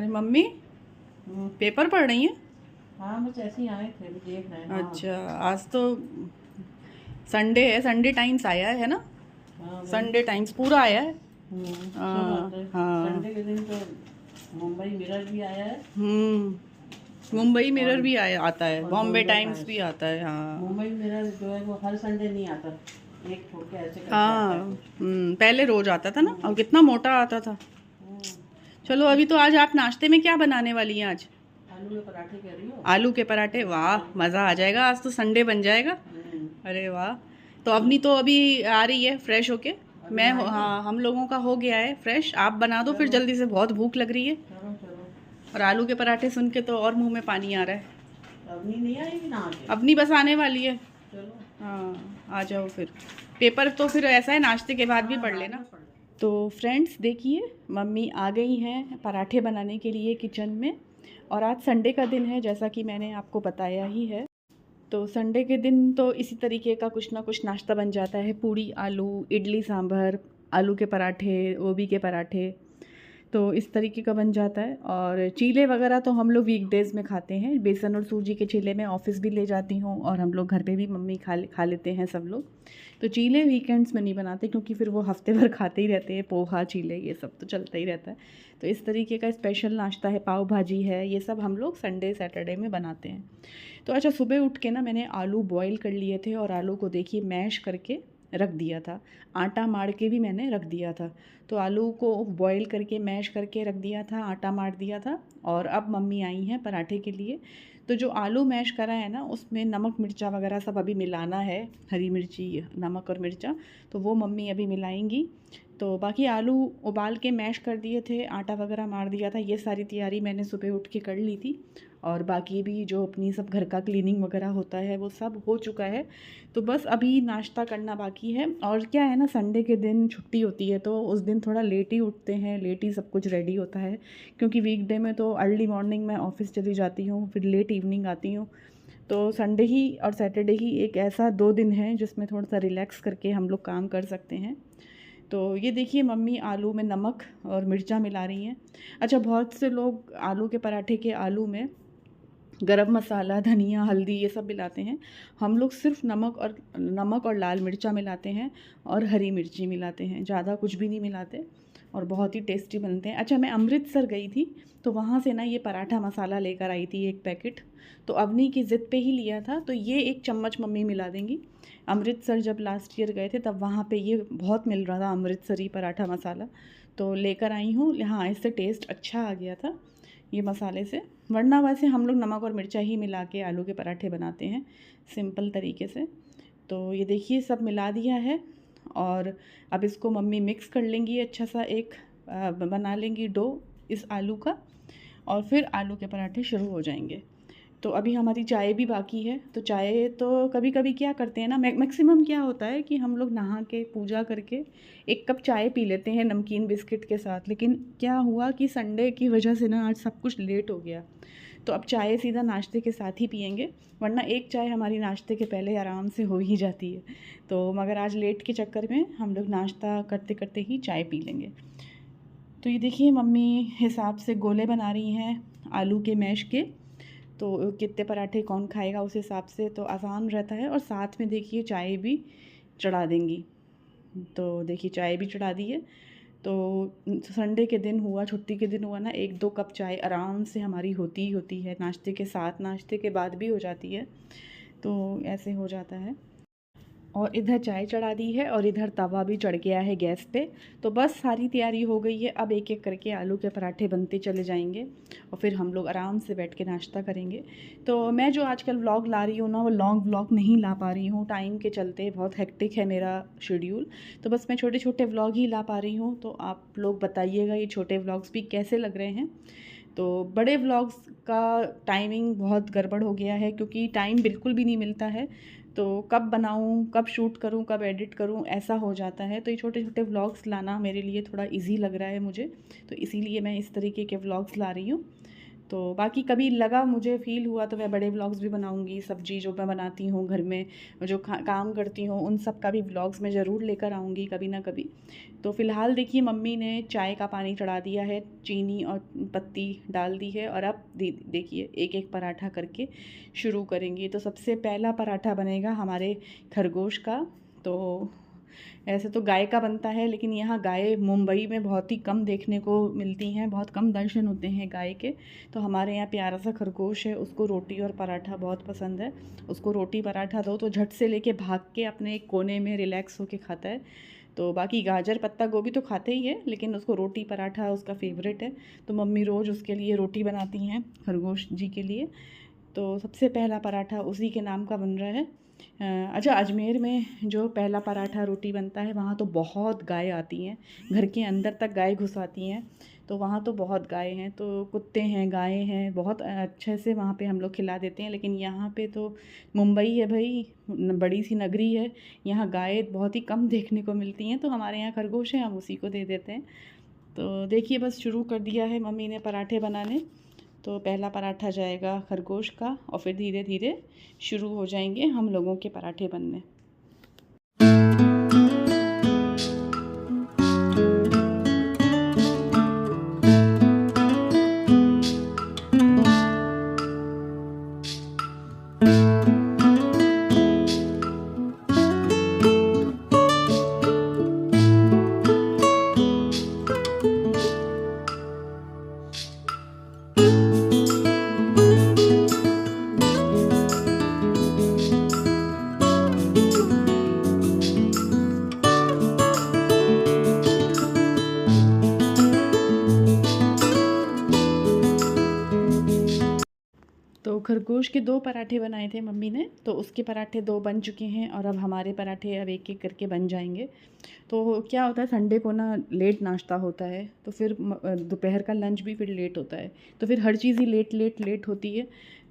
अरे mummy paper पढ़ रही हैं? हाँ बस ऐसे ही आए थे, अभी देख रहे हैं। हाँ अच्छा, आज तो संडे है, संडे टाइम्स आया है ना? हाँ वही। संडे टाइम्स पूरा आया है। सब आता हाँ है। हाँ। संडे के दिन तो मुंबई मिरर भी आया है। मुंबई मिरर और भी आया आता है, और बॉम्बे बॉम्बे टाइम्स भी टाइम्स। आता है। हाँ मुंबई मिरर जो है वो हर संडे नहीं आता, एक छोड़ के ऐसे करके आता है हाँ। कुछ। पहले रोज आता था ना, हम्म, और कितना मोटा आता था। हम्म, चलो, अभी तो आज आप नाश्ते में क्या बनाने वाली हैं आज? आलू के पराठे कह रही हो। आलू के पराठे, वाह मज़ा आ जाएगा, आज तो संडे बन जाएगा। हम्म, अरे वाह। तो अवनी तो अभी आ रही है फ्रेश होके। अभी नहाएंगे। हाँ, हम लोगों का हो गया है फ्रेश। आप बना दो फिर चलो जल्दी से, बहुत भूख लग रही है। चलो चलो। और आलू के पराठे सुन के तो और मुंह में पानी आ रहा है। अभी नहीं आएगी नहा के। अपनी बस आने वाली है। चलो। हाँ, आ जाओ फिर। पेपर तो फिर ऐसा है, नाश्ते के बाद भी हाँ पढ़ बाद लेना। में पढ़ लेंगे। तो फ्रेंड्स देखिए, मम्मी आ गई हैं पराठे बनाने के लिए किचन में। और आज संडे का दिन है, जैसा कि मैंने आपको बताया ही है। तो संडे के दिन तो इसी तरीके का कुछ ना कुछ नाश्ता बन जाता है, पूड़ी आलू, इडली सांभर, आलू के पराठे, गोभी के पराठे। तो इस तरीके का बन जाता है। और चीले वगैरह तो हम लोग वीकडेज़ में खाते हैं, बेसन और सूजी के चीले मैं ऑफ़िस भी ले जाती हूँ, और हम लोग घर पे भी मम्मी खा लेते हैं सब लोग। तो चीले वीकेंड्स में नहीं बनाते, क्योंकि फिर वो हफ्ते भर खाते ही रहते हैं, पोहा चीले ये सब तो चलता ही रहता है। तो इस तरीके का स्पेशल नाश्ता है, पाव भाजी है, ये सब हम लोग संडे सैटरडे में बनाते हैं। तो अच्छा, सुबह उठ के ना मैंने आलू बॉईल कर लिए थे, और आलू को देखिए मैश करके रख दिया था। आटा मार के भी मैंने रख दिया था। तो आलू को बॉईल करके मैश करके रख दिया था, आटा मार दिया था। और अब मम्मी आई हैं पराठे के लिए। तो जो आलू मैश करा है ना, उसमें नमक मिर्चा वगैरह सब अभी मिलाना है, हरी मिर्ची नमक और मिर्चा, तो वो मम्मी अभी मिलाएंगी। तो बाकी आलू उबाल के मैश कर दिए थे, आटा वगैरह मार दिया था, ये सारी तैयारी मैंने सुबह उठ के कर ली थी। और बाकी भी जो अपनी सब घर का क्लीनिंग वगैरह होता है वो सब हो चुका है। तो बस अभी नाश्ता करना बाकी है। और क्या है ना, संडे के दिन छुट्टी होती है, तो उस दिन थोड़ा लेट ही उठते हैं, लेट ही सब कुछ रेडी होता है। क्योंकि वीकडे में तो अर्ली मॉर्निंग मैं ऑफ़िस चली जाती हूँ, फिर लेट इवनिंग आती हूँ। तो संडे ही और सैटरडे ही एक ऐसा 2 दिन है जिसमें थोड़ा सा रिलैक्स करके हम लोग काम कर सकते हैं। तो ये देखिए, मम्मी आलू में नमक और मिर्चा मिला रही हैं। अच्छा, बहुत से लोग आलू के पराठे के आलू में गरम मसाला, धनिया, हल्दी ये सब मिलाते हैं। हम लोग सिर्फ नमक और लाल मिर्चा मिलाते हैं, और हरी मिर्ची मिलाते हैं, ज़्यादा कुछ भी नहीं मिलाते। और बहुत ही टेस्टी बनते हैं। अच्छा, मैं अमृतसर गई थी, तो वहाँ से ना ये पराठा मसाला लेकर आई थी 1 पैकेट। तो अवनी की ज़िद पे ही लिया था, तो ये 1 चम्मच मम्मी मिला देंगी। अमृतसर जब लास्ट ईयर गए थे तब वहाँ पे ये बहुत मिल रहा था, अमृतसरी पराठा मसाला। तो लेकर आई हूँ। हाँ, इससे टेस्ट अच्छा आ गया था ये मसाले से। वरना वैसे हम लोग नमक और मिर्चा ही मिला के आलू के पराठे बनाते हैं, सिंपल तरीके से। तो ये देखिए, सब मिला दिया है। और अब इसको मम्मी मिक्स कर लेंगी, अच्छा सा एक बना लेंगी डो इस आलू का। और फिर आलू के पराठे शुरू हो जाएंगे। तो अभी हमारी चाय भी बाकी है। तो चाय तो कभी कभी क्या करते हैं ना, मैक्सिमम क्या होता है कि हम लोग नहा के पूजा करके 1 कप चाय पी लेते हैं नमकीन बिस्किट के साथ। लेकिन क्या हुआ कि संडे की वजह से ना आज सब कुछ लेट हो गया। तो अब चाय सीधा नाश्ते के साथ ही पियेंगे। वरना एक चाय हमारी नाश्ते के पहले आराम से हो ही जाती है। तो मगर आज लेट के चक्कर में हम लोग नाश्ता करते करते ही चाय पी लेंगे। तो ये देखिए, मम्मी हिसाब से गोले बना रही हैं आलू के मैश के। तो कितने पराठे कौन खाएगा उस हिसाब से तो आसान रहता है। और साथ में देखिए चाय भी चढ़ा देंगी। तो देखिए, चाय भी चढ़ा दी है। तो संडे के दिन हुआ, छुट्टी के दिन हुआ ना, 1-2 कप चाय आराम से हमारी होती ही होती है, नाश्ते के साथ, नाश्ते के बाद भी हो जाती है। तो ऐसे हो जाता है। और इधर चाय चढ़ा दी है, और इधर तवा भी चढ़ गया है गैस पे। तो बस सारी तैयारी हो गई है। अब एक एक करके आलू के पराठे बनते चले जाएंगे, और फिर हम लोग आराम से बैठ के नाश्ता करेंगे। तो मैं जो आजकल व्लॉग ला रही हूँ ना, वो लॉन्ग व्लॉग नहीं ला पा रही हूँ, टाइम के चलते बहुत हेक्टिक है मेरा शेड्यूल। तो बस मैं छोटे छोटे व्लॉग ही ला पा रही हूँ। तो आप लोग बताइएगा ये छोटे व्लॉग्स भी कैसे लग रहे हैं। तो बड़े व्लॉग्स का टाइमिंग बहुत गड़बड़ हो गया है, क्योंकि टाइम बिल्कुल भी नहीं मिलता है। तो कब बनाऊँ, कब शूट करूँ, कब एडिट करूँ, ऐसा हो जाता है। तो ये छोटे छोटे व्लॉग्स लाना मेरे लिए थोड़ा इजी लग रहा है मुझे। तो इसीलिए मैं इस तरीके के व्लॉग्स ला रही हूँ। तो बाकी कभी लगा, मुझे फ़ील हुआ तो मैं बड़े व्लॉग्स भी बनाऊंगी। सब्ज़ी जो मैं बनाती हूँ घर में, जो काम करती हूँ, उन सब का भी व्लॉग्स मैं ज़रूर लेकर आऊँगी कभी ना कभी। तो फ़िलहाल देखिए मम्मी ने चाय का पानी चढ़ा दिया है, चीनी और पत्ती डाल दी है, और अब देखिए एक एक पराठा करके शुरू करेंगे। तो सबसे पहला पराठा बनेगा हमारे खरगोश का। तो ऐसे तो गाय का बनता है, लेकिन यहाँ गाय मुंबई में बहुत ही कम देखने को मिलती हैं, बहुत कम दर्शन होते हैं गाय के। तो हमारे यहाँ प्यारा सा खरगोश है, उसको रोटी और पराठा बहुत पसंद है। उसको रोटी पराठा दो तो झट से लेके भाग के अपने एक कोने में रिलैक्स होके खाता है। तो बाकी गाजर पत्ता गोभी तो खाते ही है, लेकिन उसको रोटी पराठा उसका फेवरेट है। तो मम्मी रोज़ उसके लिए रोटी बनाती हैं, खरगोश जी के लिए। तो सबसे पहला पराठा उसी के नाम का बन रहा है। अच्छा, अजमेर में जो पहला पराठा रोटी बनता है वहाँ तो बहुत गाय आती हैं, घर के अंदर तक गाय घुस आती हैं। तो वहाँ तो बहुत गाय हैं, तो कुत्ते हैं, गायें हैं, बहुत अच्छे से वहाँ पे हम लोग खिला देते हैं। लेकिन यहाँ पे तो मुंबई है भाई, बड़ी सी नगरी है, यहाँ गाय बहुत ही कम देखने को मिलती हैं। तो हमारे यहाँ खरगोश है, हम उसी को दे देते हैं। तो देखिए बस शुरू कर दिया है मम्मी ने पराठे बनाने। तो पहला पराठा जाएगा खरगोश का, और फिर धीरे धीरे शुरू हो जाएंगे हम लोगों के पराठे बनने। तो खरगोश के 2 पराठे बनाए थे मम्मी ने, तो उसके पराठे 2 बन चुके हैं, और अब हमारे पराठे अब एक एक करके बन जाएंगे। तो क्या होता है, संडे को ना लेट नाश्ता होता है, तो फिर दोपहर का लंच भी फिर लेट होता है, तो फिर हर चीज़ ही लेट लेट लेट होती है।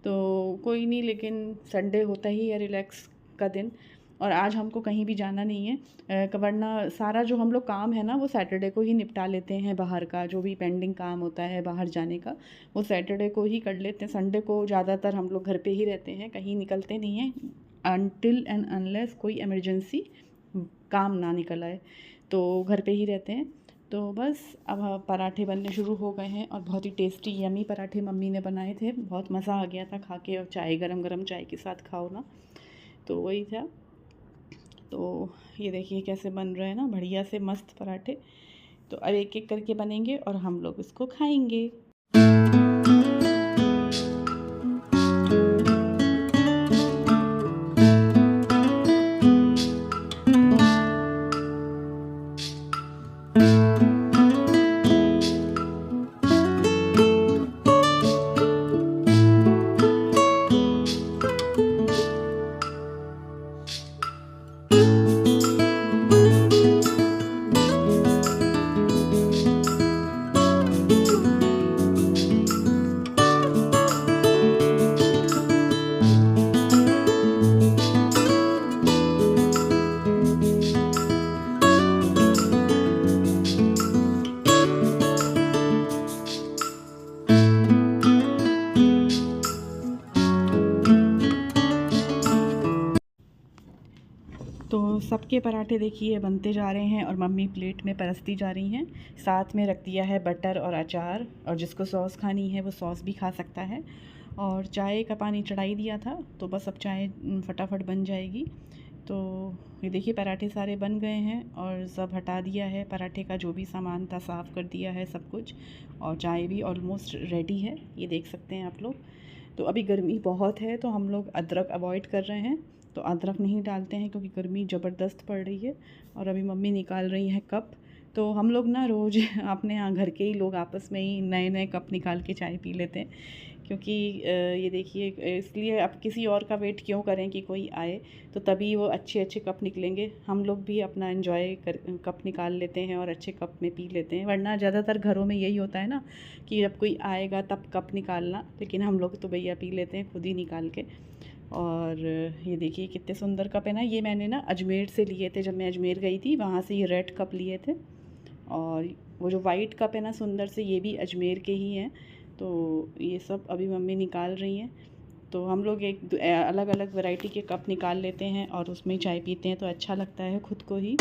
तो कोई नहीं, लेकिन संडे होता ही है रिलैक्स का दिन, और आज हमको कहीं भी जाना नहीं है। वरना सारा जो हम लोग काम है ना वो सैटरडे को ही निपटा लेते हैं, बाहर का जो भी पेंडिंग काम होता है बाहर जाने का वो सैटरडे को ही कर लेते हैं। संडे को ज़्यादातर हम लोग घर पे ही रहते हैं, कहीं निकलते नहीं हैं, अनटिल एंड अनलेस कोई इमरजेंसी काम ना निकल आए, तो घर पे ही रहते हैं। तो बस अब पराठे बनने शुरू हो गए हैं, और बहुत ही टेस्टी यमी पराठे मम्मी ने बनाए थे, बहुत मज़ा आ गया था खा के। और चाय गरम गरम चाय के साथ खाओ ना, तो वही था। तो ये देखिए कैसे बन रहे हैं ना, बढ़िया से मस्त पराठे। तो अब एक एक करके बनेंगे और हम लोग इसको खाएंगे। तो सबके पराठे देखिए बनते जा रहे हैं, और मम्मी प्लेट में परसती जा रही हैं। साथ में रख दिया है बटर और अचार, और जिसको सॉस खानी है वो सॉस भी खा सकता है। और चाय का पानी चढ़ाई दिया था, तो बस अब चाय फटाफट बन जाएगी। तो ये देखिए पराठे सारे बन गए हैं, और सब हटा दिया है, पराठे का जो भी सामान था साफ़ कर दिया है सब कुछ, और चाय भी ऑलमोस्ट रेडी है, ये देख सकते हैं आप लोग। तो अभी गर्मी बहुत है, तो हम लोग अदरक अवॉइड कर रहे हैं, तो अदरक नहीं डालते हैं क्योंकि गर्मी ज़बरदस्त पड़ रही है। और अभी मम्मी निकाल रही हैं कप। तो हम लोग ना रोज़ अपने यहाँ घर के ही लोग आपस में ही नए नए कप निकाल के चाय पी लेते हैं, क्योंकि ये देखिए, इसलिए अब किसी और का वेट क्यों करें कि कोई आए, तो तभी वो अच्छे अच्छे कप निकलेंगे। हम लोग भी अपना एंजॉय कर कप निकाल लेते हैं और अच्छे कप में पी लेते हैं। वरना ज़्यादातर घरों में यही होता है ना कि जब कोई आएगा तब कप निकालना, लेकिन हम लोग तो भैया पी लेते हैं खुद ही निकाल के। और ये देखिए कितने सुंदर कप है ना, ये मैंने ना अजमेर से लिए थे, जब मैं अजमेर गई थी वहाँ से ये रेड कप लिए थे। और वो जो वाइट कप है ना सुंदर से, ये भी अजमेर के ही हैं। तो ये सब अभी मम्मी निकाल रही हैं। तो हम लोग एक अलग अलग वैरायटी के कप निकाल लेते हैं और उसमें चाय पीते हैं, तो अच्छा लगता है खुद को ही।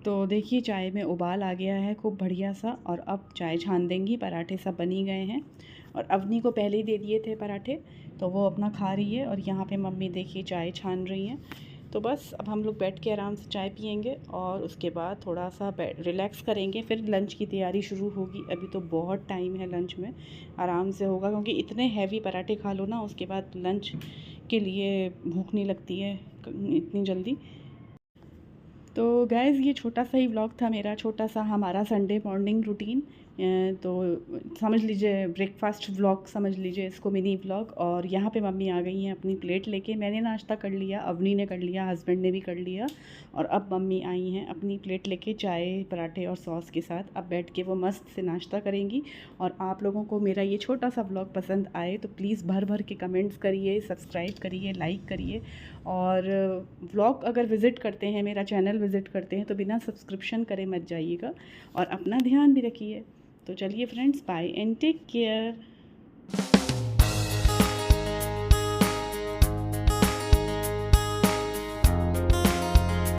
तो देखिए चाय में उबाल आ गया है खूब बढ़िया सा, और अब चाय छान देंगी। पराठे सब बनी गए हैं और अवनी को पहले ही दे दिए थे पराठे, तो वो अपना खा रही है। और यहाँ पे मम्मी देखिए चाय छान रही हैं। तो बस अब हम लोग बैठ के आराम से चाय पियेंगे और उसके बाद थोड़ा सा रिलैक्स करेंगे, फिर लंच की तैयारी शुरू होगी। अभी तो बहुत टाइम है लंच में, आराम से होगा, क्योंकि इतने हैवी पराठे खा लो ना, उसके बाद लंच के लिए भूख नहीं लगती है इतनी जल्दी। तो गाइज़ ये छोटा सा ही व्लॉग था मेरा, छोटा सा हमारा संडे मॉर्निंग रूटीन। तो समझ लीजिए ब्रेकफास्ट व्लॉग, समझ लीजिए इसको मिनी व्लॉग। और यहाँ पे मम्मी आ गई हैं अपनी प्लेट लेके। मैंने नाश्ता कर लिया, अवनी ने कर लिया, हस्बैंड ने भी कर लिया, और अब मम्मी आई हैं अपनी प्लेट लेके चाय पराठे और सॉस के साथ। अब बैठ के वो मस्त से नाश्ता करेंगी। और आप लोगों को मेरा ये छोटा सा व्लॉग पसंद आए तो प्लीज़ भर भर के कमेंट्स करिए, सब्सक्राइब करिए, लाइक करिए। और व्लॉग अगर विज़िट करते हैं, मेरा चैनल विज़िट करते हैं, तो बिना सब्सक्रिप्शन करे मत जाइएगा, और अपना ध्यान भी रखिए। तो चलिए friends, bye and take care.